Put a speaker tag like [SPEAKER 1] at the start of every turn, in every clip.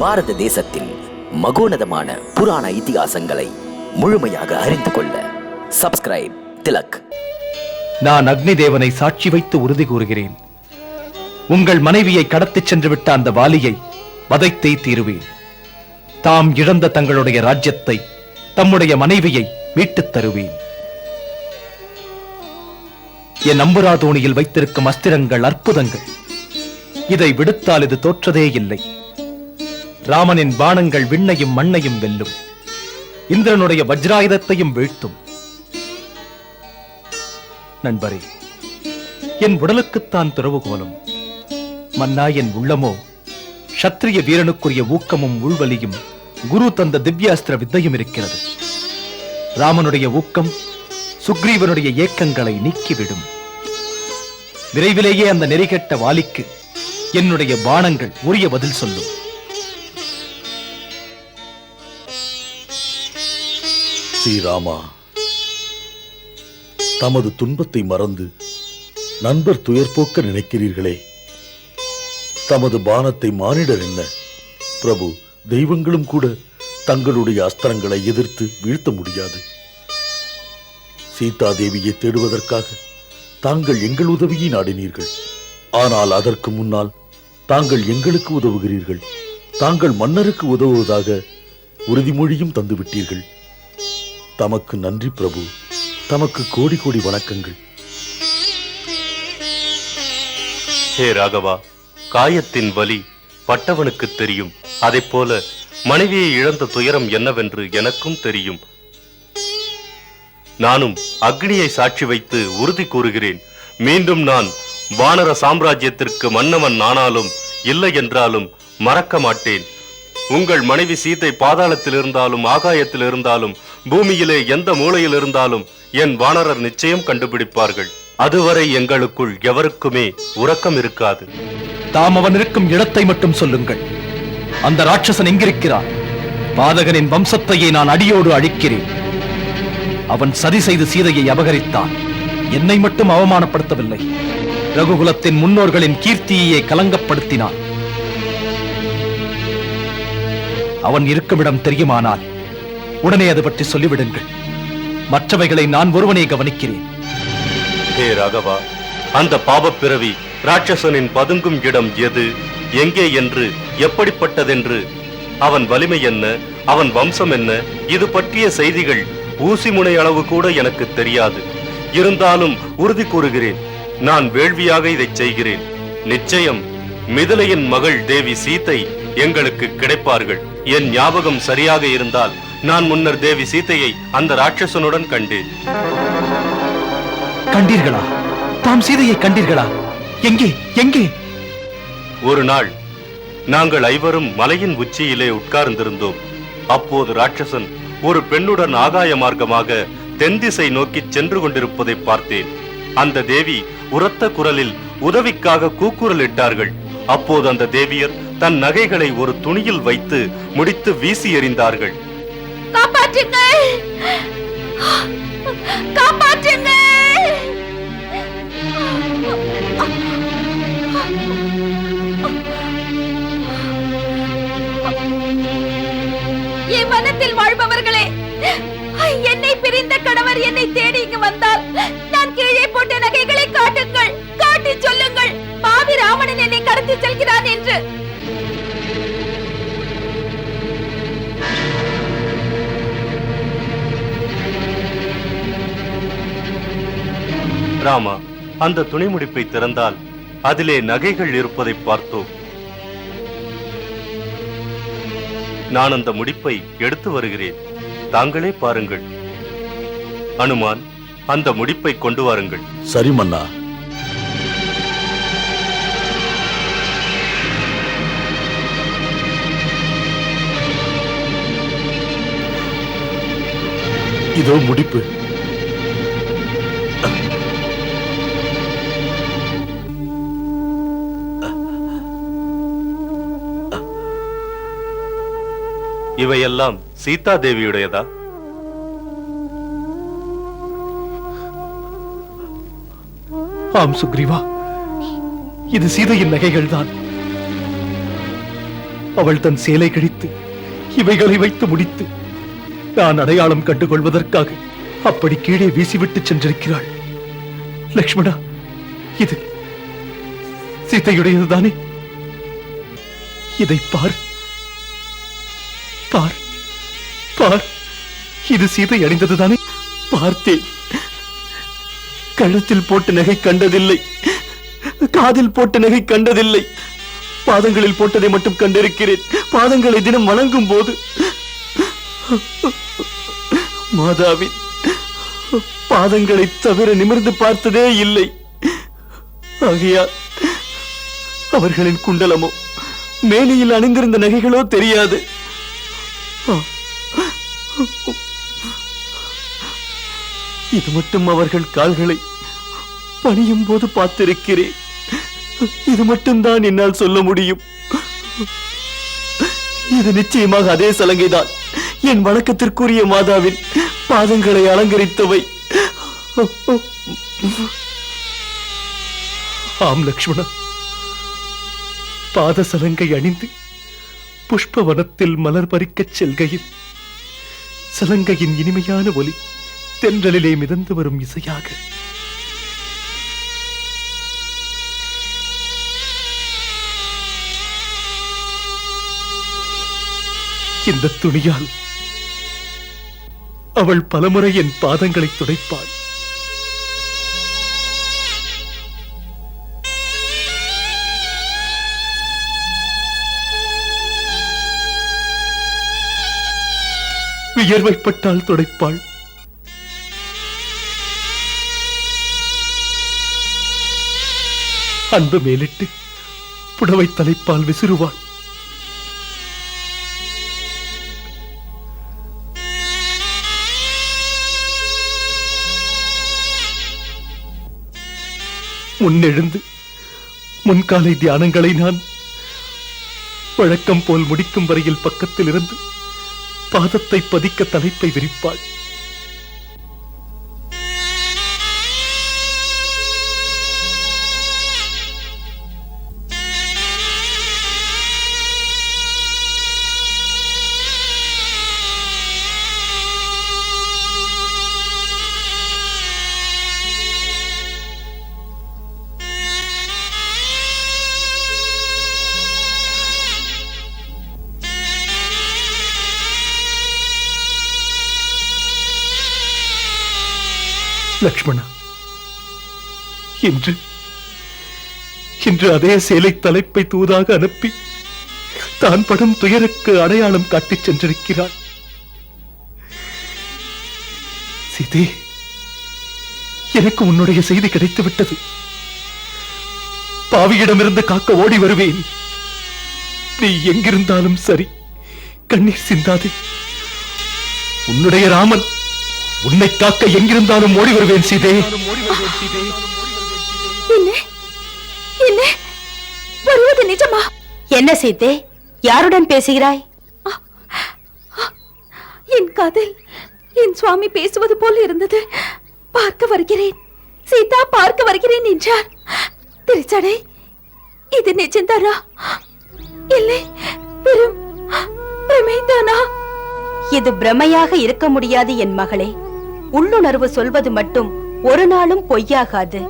[SPEAKER 1] பாரத தேசத்தின் மகோனதமான புராண இதிகாசங்களை முழுமையாக அறிந்து கொள்ள சப்ஸ்கிரைப் திலக்.
[SPEAKER 2] நான் அக்னி தேவனை சாட்சி வைத்து உறுதி கூறுகிறேன், உங்கள் மனைவியை கடத்திச் சென்று விட்ட அந்த வாலியை வதைத்தே தீருவேன். தாம் இழந்த தங்களுடைய ராஜ்யத்தை, தம்முடைய மனைவியை மீட்டுத் தருவேன். என் அம்புராதோணியில் வைத்திருக்கும் அஸ்திரங்கள் அற்புதங்கள். இதை விடுத்தால் இது தோற்றதே இல்லை. ராமனின் பாணங்கள் விண்ணையும் மண்ணையும் வெல்லும், இந்திரனுடைய வஜ்ராயுதத்தையும் வீழ்த்தும். நண்பரே, என் உடலுக்குத்தான் திறவுகோலும், மன்னா என் உள்ளமோ சத்திரிய வீரனுக்குரிய ஊக்கமும் உள்வலியும் குரு தந்த திவ்யாஸ்திர வித்தையும் இருக்கிறது. ராமனுடைய ஊக்கம் சுக்ரீவனுடைய ஏக்கங்களை நீக்கிவிடும். விரைவிலேயே அந்த நெறிகெட்ட வாலிக்கு என்னுடைய பாணங்கள் உரிய பதில் சொல்லும்.
[SPEAKER 3] ஸ்ரீராமா, தமது துன்பத்தை மறந்து நண்பர் துயர்போக்க நினைக்கிறீர்களே. தமது பானத்தை மானிடர் என்ன பிரபு, தெய்வங்களும் கூட தங்களுடைய அஸ்திரங்களை எதிர்த்து வீழ்த்த முடியாது. சீதா தேவியை தேடுவதற்காக தாங்கள் எங்கள் உதவியை நாடினீர்கள். ஆனால் அதற்கு முன்னால் தாங்கள் எங்களுக்கு உதவுகிறீர்கள். தாங்கள் மன்னருக்கு உதவுவதாக உறுதிமொழியும் தந்துவிட்டீர்கள். தமக்கு நன்றி பிரபு, தமக்கு கோடி கோடி வணக்கங்கள்.
[SPEAKER 4] ஹே ராகவா, காயத்தின் வலி பட்டவனுக்கு தெரியும். அதை போல மனைவியை இழந்த துயரம் என்னவென்று எனக்கும் தெரியும். நானும் அக்னியை சாட்சி வைத்து உறுதி கூறுகிறேன், மீண்டும் நான் வானர சாம்ராஜ்யத்திற்கு மன்னவன் ஆனாலும் இல்லை என்றாலும் மறக்க மாட்டேன். உங்கள் மனைவி சீதை பாதாளத்தில் இருந்தாலும் ஆகாயத்தில் இருந்தாலும் பூமியிலே எந்த மூலையில் இருந்தாலும் என் வானரர் நிச்சயம் கண்டுபிடிப்பார்கள். அதுவரை எங்களுக்குள் எவருக்குமே உறக்கம் இருக்காது.
[SPEAKER 2] தாம் அவன் இருக்கும் இடத்தை மட்டும் சொல்லுங்கள். அந்த ராட்சசன் எங்கிருக்கிறான்? பாதகனின் வம்சத்தையே நான் அடியோடு அழிக்கிறேன். அவன் சதி செய்து சீதையை அபகரித்தான். என்னை மட்டும் அவமானப்படுத்தவில்லை, ரகுகுலத்தின் முன்னோர்களின் கீர்த்தியையே கலங்கப்படுத்தினான். அவன் இருக்குமிடம் தெரியுமானால் உடனே அது பற்றி சொல்லிவிடுங்கள். மற்றவைகளை நான் ஒருவனே கவனிக்கிறேன்.
[SPEAKER 4] ஹே ராகவா, அந்த பாபப் பிறவி ராட்சசனின் பதுங்கும் இடம் எது, எங்கே என்று, எப்படிப்பட்டதென்று, அவன் வலிமை என்ன, அவன் வம்சம் என்ன, இது பற்றிய செய்திகள் ஊசி முனை அளவு கூட எனக்கு தெரியாது. இருந்தாலும் உறுதி கூறுகிறேன், நான் வேள்வியாக இதை செய்கிறேன். நிச்சயம் மிதிலையின் மகள் தேவி சீதை எங்களுக்கு கிடைப்பார்கள். என் ஞாபகம் சரியாக இருந்தால் நான் முன்னர் தேவி சீதையை அந்த ராட்சசனுடன் கண்டேன்.
[SPEAKER 2] கண்டீர்களா? தாம் சீதையை கண்டீர்களா? எங்கே எங்கே?
[SPEAKER 4] ஒரு நாள் நாங்கள் ஐவரும் மலையின் உச்சியிலே உட்கார்ந்திருந்தோம். அப்போது ராட்சசன் ஒரு பெண்ணுடன் ஆகாய மார்க்கமாக தென் திசை நோக்கி சென்று கொண்டிருப்பதை பார்த்தேன். அந்த தேவி உரத்த குரலில் உதவிக்காக கூக்குரல் இட்டார்கள். அப்போது அந்த தேவியர் தன் நகைகளை ஒரு துணியில் வைத்து முடித்து வீசி எறிந்தார்கள்.
[SPEAKER 5] காப்பாற்றுங்கள், காப்பாற்றுங்கள்! என் வனத்தில் வாழ்பவர்களே, என்னை பிரிந்த கணவர் என்னை தேடி இங்கு வந்தால் நான் கீழே போட்ட நகைகளை காட்டுங்கள், காட்டி சொல்லுங்கள் பாவி ராவணன் என்னை கடத்தி செல்கிறான் என்று.
[SPEAKER 4] ராமா, அந்த துணி முடிப்பை திறந்தால் அதிலே நகைகள் இருப்பதை பார்த்தோம். நான் அந்த முடிப்பை எடுத்து வருகிறேன், தாங்களே பாருங்கள். அனுமான், அந்த முடிப்பை கொண்டு வாருங்கள்.
[SPEAKER 3] சரி மன்னா. இதோ முடிப்பு.
[SPEAKER 4] இவையெல்லாம் சீதா தேவியுடையதா?
[SPEAKER 2] ஆம் சுக்ரீவா, இது சீதையின் நகைகள் தான். அவள் தன் சேலை கிழித்து இவைகளை வைத்து முடித்து நான் அடையாளம் கண்டுகொள்வதற்காக அப்படி கீழே வீசிவிட்டு சென்றிருக்கிறாள். லக்ஷ்மணா, இது சீதையுடையதுதானே? இதை பார், பார், பார். இது சீதை அணிந்ததுதானே? பார்த்தேன். கழுத்தில் போட்ட நகை கண்டதில்லை, காதில் போட்ட நகை கண்டதில்லை. பாதங்களில் போட்டதை மட்டும் கண்டிருக்கிறேன். பாதங்களை தினம் வணங்கும் போது மாதாவின் பாதங்களை தவிர நிமிர்ந்து பார்த்ததே இல்லை. ஆகையால் அவர்களின் குண்டலமோ மேனியில் அணிந்திருந்த நகைகளோ தெரியாது. இது மட்டும் அவர்கள் கால்களை பணியும் போது பார்த்திருக்கிறேன். இது மட்டும்தான் என்னால் சொல்ல முடியும். இது நிச்சயமாக அதே சலங்கைதான். என் வணக்கத்திற்குரிய மாதாவின் பாதங்களை அலங்கரித்தவை. ஆம் லக்ஷ்மணா, பாத சலங்கை அணிந்து புஷ்பவனத்தில் மலர் பறிக்கச் செல்கையில் சலங்கையின் இனிமையான ஒலி தென்றலிலே மிதந்து வரும் இசையாக இந்த துணியால் அவள் பலமுறை என் பாதங்களை துடைப்பாள். வியர்வைப்பட்டால் துடைப்பாள். அன்பு மேலிட்டு புடவை தலைப்பால் விசிறுவாள். முன்னெழுந்து முன்காலை தியானங்களை நான் வழக்கம் போல் முடிக்கும் வரையில் பக்கத்தில் இருந்து பாதத்தை பதிக்க தலைப்பை விரிப்பாள். லக்ஷ்மணா, இன்று அதே சேலை தலைப்பை தூதாக அனுப்பி தான் படும் துயருக்கு அடையாளம் காட்டிச் சென்றிருக்கிறாள். சீதே, எனக்கு உன்னுடைய செய்தி கிடைத்து விட்டது. பாவியிடமிருந்து காக்க ஓடி வருவேன். நீ எங்கிருந்தாலும் சரி, கண்ணீர் சிந்தாதே. உன்னுடைய ராமன் உன்னை காக்க எங்கிருந்தாலும் ஓடி வருவேன் சீதே.
[SPEAKER 5] என்ன வருவது நிஜமா?
[SPEAKER 6] என்ன சீதே, யாருடன் பேசுகிறாய்?
[SPEAKER 5] என் காதில் என் சுவாமி பேசுவது போல் இருந்தது. பார்க்க வருகிறேன், சீதா பார்க்க வருகிறேன் என்றார். திருச்சடை, இது நிஜம்தானா? இல்லை, வெறும் பிரமைதானா?
[SPEAKER 6] இது பிரமையாக இருக்க முடியாது என் மகளே. உள்ளுணர்வு சொல்வது மட்டும் ஒரு நாளும் பொய்யாகாது.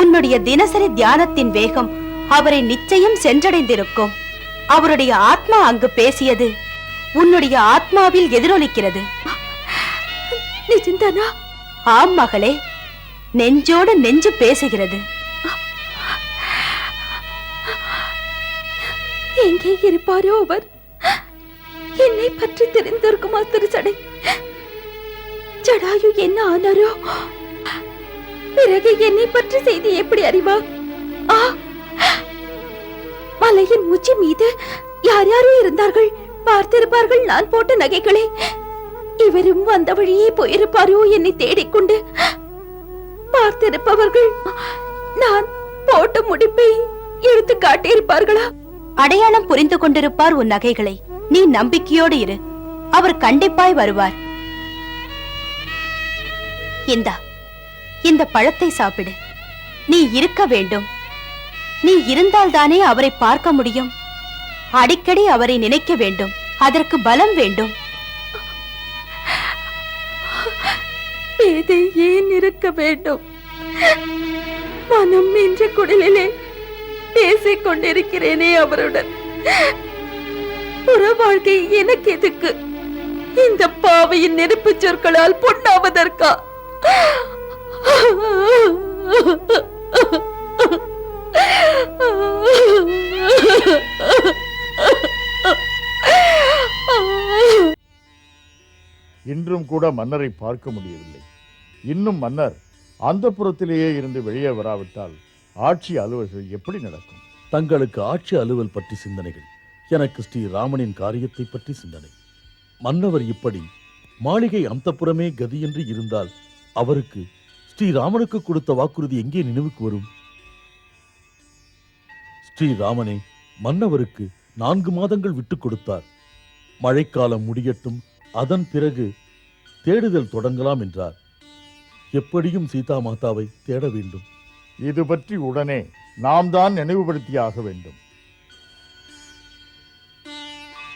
[SPEAKER 6] உன்னுடைய தினசரி தியானத்தின் வேகம் அவரை நிச்சயம் சென்றடைந்திருக்கும். அவருடைய ஆத்மா அங்கு பேசியது உன்னுடைய ஆத்மாவில் எதிரொலிக்கிறது.
[SPEAKER 5] நிஜம்தானா?
[SPEAKER 6] ஆம் மகளே, நெஞ்சோடு நெஞ்சு பேசுகிறது.
[SPEAKER 5] எங்கே இருப்பாரோ அவர்? என்னை பற்றி தெரிந்திருக்குமா திருச்சடை? ஜடாயு என்ன ஆனாரோ? பிறகு என்னை பற்றி செய்தி எப்படி அறிவார்? மலையின் உச்சி மீது யார் யாரோ இருந்தார்கள், பார்த்திருப்பார்கள் நான் போட்ட நகைகளை. இவரும் வந்த வழியே போயிருப்பாரோ என்னை தேடிக்கொண்டு. பார்த்திருப்பவர்கள் நான் போட்ட முடிப்பை எடுத்து காட்டியிருப்பார்களா?
[SPEAKER 6] அடையாளம் புரிந்து கொண்டிருப்பார் உன் நகைகளை. நீ நம்பிக்கையோடு இரு, அவர் கண்டிப்பாய் வருவார். இந்த பழத்தை சாப்பிடு. நீ இருக்க வேண்டும். நீ இருந்தால்தானே அவரை பார்க்க முடியும். அடிக்கடி அவரை நினைக்க வேண்டும். அதற்கு பலம் வேண்டும்.
[SPEAKER 5] பேதை ஏன் இருக்க வேண்டும்? மனம் என்ற குடிலே பேசிக் கொண்டிருக்கிறேனே அவருடன். புற வாழ்க்கை எனக்கு எதுக்கு? இந்த பாவையின் நெருப்பு சொற்களால் பொன்னாவதற்கா?
[SPEAKER 7] இன்றும் கூட மன்னரை பார்க்க முடியவில்லை. இன்னும் மன்னர் அந்தப்புறத்திலேயே இருந்து வெளியே வராவிட்டால் ஆட்சி அலுவல்கள் எப்படி நடக்கும்?
[SPEAKER 3] தங்களுக்கு ஆட்சி அலுவல் பற்றி சிந்தனைகள், எனக்கு ஸ்ரீராமனின் காரியத்தை பற்றி சிந்தனை. மன்னவர் இப்படி மாளிகை அந்தப்புறமே கதி என்று இருந்தால் அவருக்கு ஸ்ரீராமனுக்கு கொடுத்த வாக்குறுதி எங்கே நினைவுக்கு வரும்? ஸ்ரீராமனே மன்னவருக்கு 4 மாதங்கள் விட்டுக் கொடுத்தார். மழைக்காலம் முடியட்டும், அதன் பிறகு தேடுதல் தொடங்கலாம் என்றார். எப்படியும் சீதா மாதாவை தேட வேண்டும்.
[SPEAKER 7] இது பற்றி உடனே நாம் தான் நினைவுபடுத்தியாக வேண்டும்.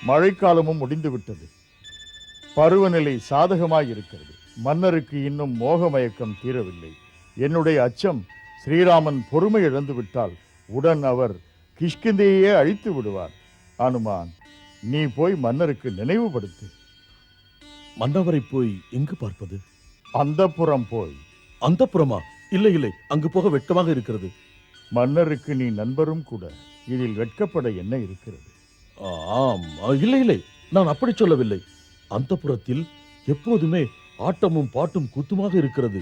[SPEAKER 7] மழைக்காலமும் முடிந்துவிட்டது. பருவநிலை சாதகமாயிருக்கிறது. மன்னருக்கு இன்னும் மோகமயக்கம் தீரவில்லை. என்னுடைய அச்சம், ஸ்ரீராமன் பொறுமை இழந்து விட்டால் உடன் அவர் கிஷ்கிந்தையே அழித்து விடுவார். அனுமான், நீ போய் மன்னருக்கு நினைவுபடுத்து.
[SPEAKER 3] மன்னவரை போய் எங்கு பார்ப்பது?
[SPEAKER 7] அந்தப்புறம் போய்.
[SPEAKER 3] அந்தப்புறமா? இல்லை இல்லை, அங்கு போக வெட்கமாக இருக்கிறது.
[SPEAKER 7] மன்னருக்கு நீ நண்பரும் கூட. இதில் வெட்கப்பட என்ன இருக்கிறது?
[SPEAKER 3] ஆம், இல்லை இல்லை, நான் அப்படி சொல்லவில்லை. அந்தப்புறத்தில் எப்போதுமே ஆட்டமும் பாட்டும் கூத்துமாக இருக்கிறது.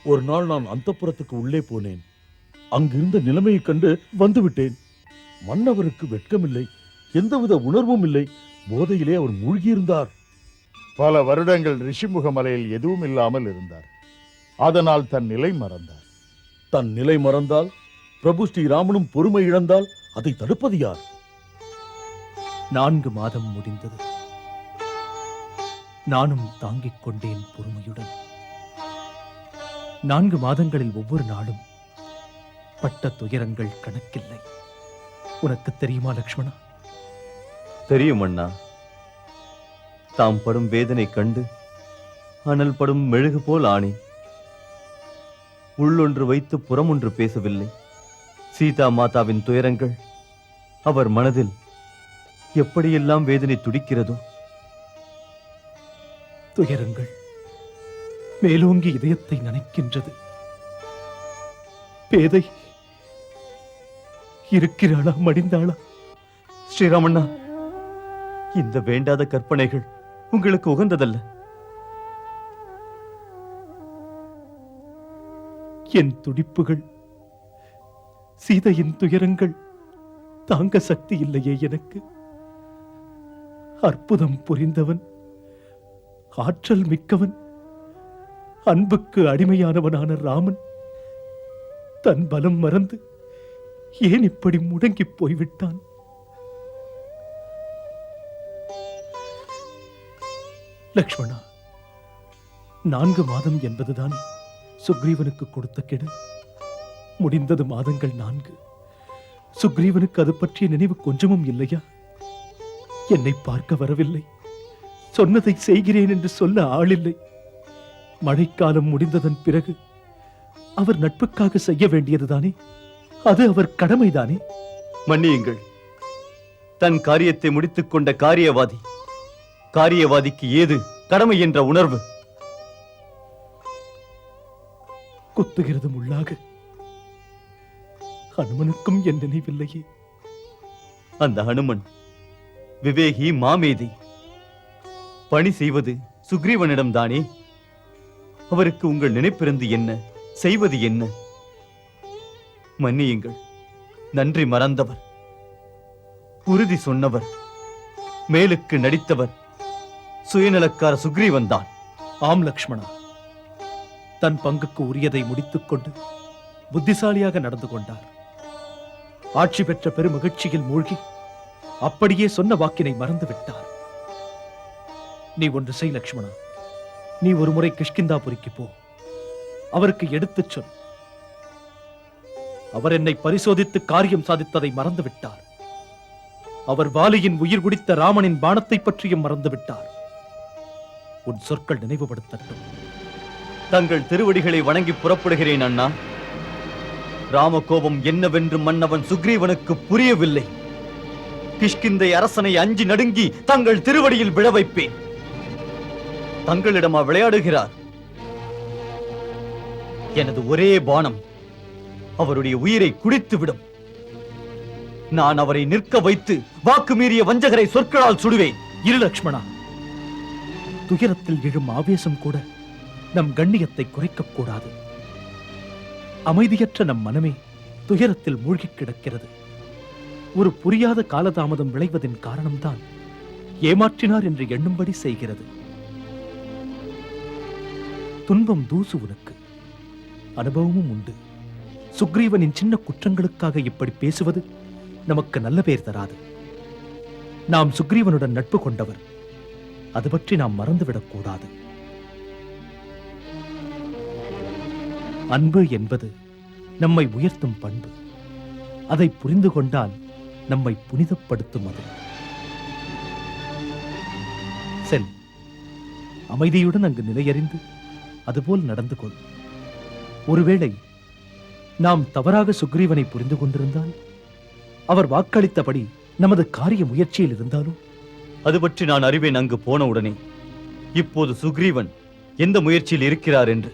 [SPEAKER 3] ஒரு நாள் நான் அந்தப்புறத்துக்கு உள்ளே போனேன். அங்கிருந்த நிலைமையை கண்டு வந்துவிட்டேன். மன்னவருக்கு வெட்கமில்லை, எந்தவித உணர்வும் இல்லை. போதையிலே அவர் மூழ்கியிருந்தார்.
[SPEAKER 7] பல வருடங்கள் ரிஷிமுக மலையில் எதுவும் இல்லாமல் இருந்தார். அதனால் தன் நிலை மறந்தார்.
[SPEAKER 3] தன் நிலை மறந்தால், பிரபு ஸ்ரீராமனும் பொறுமை இழந்தால் அதை தடுப்பது யார்?
[SPEAKER 2] 4 மாதம் முடிந்தது. நானும் தாங்கிக் கொண்டேன் பொறுமையுடன். 4 மாதங்களில் ஒவ்வொரு நாளும் பட்ட துயரங்கள் கணக்கில்லை. உனக்கு தெரியுமா லக்ஷ்மணா?
[SPEAKER 8] தெரியும் அண்ணா. தாம் படும் வேதனை கண்டு அனல் படும் மெழுகு போல் ஆனேன். உள்ளொன்று வைத்து புறமொன்று பேசவில்லை. சீதா மாதாவின் துயரங்கள் அவர் மனதில் எப்படியெல்லாம் வேதனை துடிக்கிறதோ.
[SPEAKER 2] துயரங்கள் மேலோங்கி இதயத்தை நனைக்கின்றது. பேதை இருக்கிறாளா, மடிந்தாளா?
[SPEAKER 8] ஸ்ரீராமண்ணா, இந்த வேண்டாத கற்பனைகள் உங்களுக்கு உகந்ததல்ல.
[SPEAKER 2] என் துடிப்புகள், சீதையின் துயரங்கள் தாங்க சக்தி இல்லையே எனக்கு. அற்புதம் புரிந்தவன், ஆற்றல் மிக்கவன், அன்புக்கு அடிமையானவனான ராமன் தன் பலம் மறந்து ஏன் இப்படி முடங்கி போய்விட்டான்? லக்ஷ்மணா, 4 மாதம் என்பதுதான் சுக்ரீவனுக்கு கொடுத்த கெடு. முடிந்தது மாதங்கள் 4. சுக்ரீவனுக்கு அது பற்றிய நினைவு கொஞ்சமும் இல்லையா? என்னை பார்க்க வரவில்லை. சொன்னதை செய்கிறேன் என்று சொல்ல ஆளில்லை. மழைக்காலம் முடிந்ததன் பிறகு அவர் நட்புக்காக செய்ய வேண்டியதுதானே? அது அவர் கடமைதானே?
[SPEAKER 8] மன்னியுங்கள். தன் காரியத்தை முடித்துக் கொண்ட காரியவாதி, காரியவாதிக்கு ஏது கடமை என்ற உணர்வு?
[SPEAKER 2] குத்துகிறது முள்ளாக. ஹனுமனுக்கும் என் நினைவில்லையே.
[SPEAKER 8] அந்த ஹனுமன் விவேகி, மாமேதை. பணி செய்வது சுக்ரீவனிடம்தானே. அவருக்கு உங்கள் நினைப்பிருந்து என்ன, செய்வது என்ன? மன்னியுங்கள். நன்றி மறந்தவர், உறுதி சொன்னவர், மேலுக்கு நடித்தவர் சுயநலக்கார சுக்ரீவன் தான்.
[SPEAKER 2] ஆம் லக்ஷ்மணா, தன் பங்குக்கு உரியதை முடித்துக் கொண்டு புத்திசாலியாக நடந்து கொண்டார். ஆட்சி பெற்ற பெருமகிழ்ச்சியில் மூழ்கி அப்படியே சொன்ன வாக்கினை மறந்து விட்டார். நீ ஒன்று செய் லக்ஷ்மணா. நீ ஒரு முறை கிஷ்கிந்தாபுரிக்கு போ. அவருக்கு எடுத்துச் சொல். அவர் என்னை பரிசோதித்து காரியம் சாதித்ததை மறந்து விட்டார். அவர் வாலியின் உயிர் குடித்த ராமனின் பாணத்தை பற்றியும் மறந்துவிட்டார். உன் சொற்கள் நினைவுபடுத்தட்டும்.
[SPEAKER 8] தங்கள் திருவடிகளை வணங்கி புறப்படுகிறேன் அண்ணா. ராமகோபம் என்னவென்று மன்னவன் சுக்ரீவனுக்கு புரியவில்லை. கிஷ்கிந்தை அரசனை அஞ்சி நடுங்கி தங்கள் திருவடியில் விழ வைப்பேன். தங்களிடமா விளையாடுகிறார்? எனது ஒரே பானம் அவருடைய உயிரை குடித்துவிடும். நான் அவரை நிற்க வைத்து வாக்கு மீறிய வஞ்சகரை சொற்களால் சுடுவேன்.
[SPEAKER 2] இரு லக்ஷ்மணா, துயரத்தில் எழும் ஆவேசம் கூட நம் கண்ணியத்தை குறைக்கக் கூடாது. அமைதியற்ற நம் மனமே துயரத்தில் மூழ்கிக் கிடக்கிறது. ஒரு புரியாத காலதாமதம் விளைவதின் காரணம்தான் ஏமாற்றினார் என்று எண்ணும்படி செய்கிறது. துன்பம் தூசு உனக்கு, அனுபவமும் உண்டு. சுக்ரீவனின் சின்ன குற்றங்களுக்காக இப்படி பேசுவது நமக்கு நல்ல பேர் தராது. நாம் சுக்ரீவனுடன் நட்பு கொண்டவர், அது பற்றி நாம் மறந்துவிடக் கூடாது. அன்பு என்பது நம்மை உயர்த்தும் பண்பு. அதை புரிந்து கொண்டால் நம்மை புனிதப்படுத்தும் அது. செல், அமைதியுடன் அங்கு நிலையறிந்து அதுபோல் நடந்து கொள். ஒருவேளை நாம் தவறாக சுக்ரீவனை புரிந்து கொண்டிருந்தால், அவர் வாக்களித்தபடி நமது காரிய முயற்சியில் இருந்தாலும்,
[SPEAKER 8] அது பற்றி நான் அறிவேன் அங்கு போன உடனே. இப்போது சுக்ரீவன் எந்த முயற்சியில் இருக்கிறார் என்று.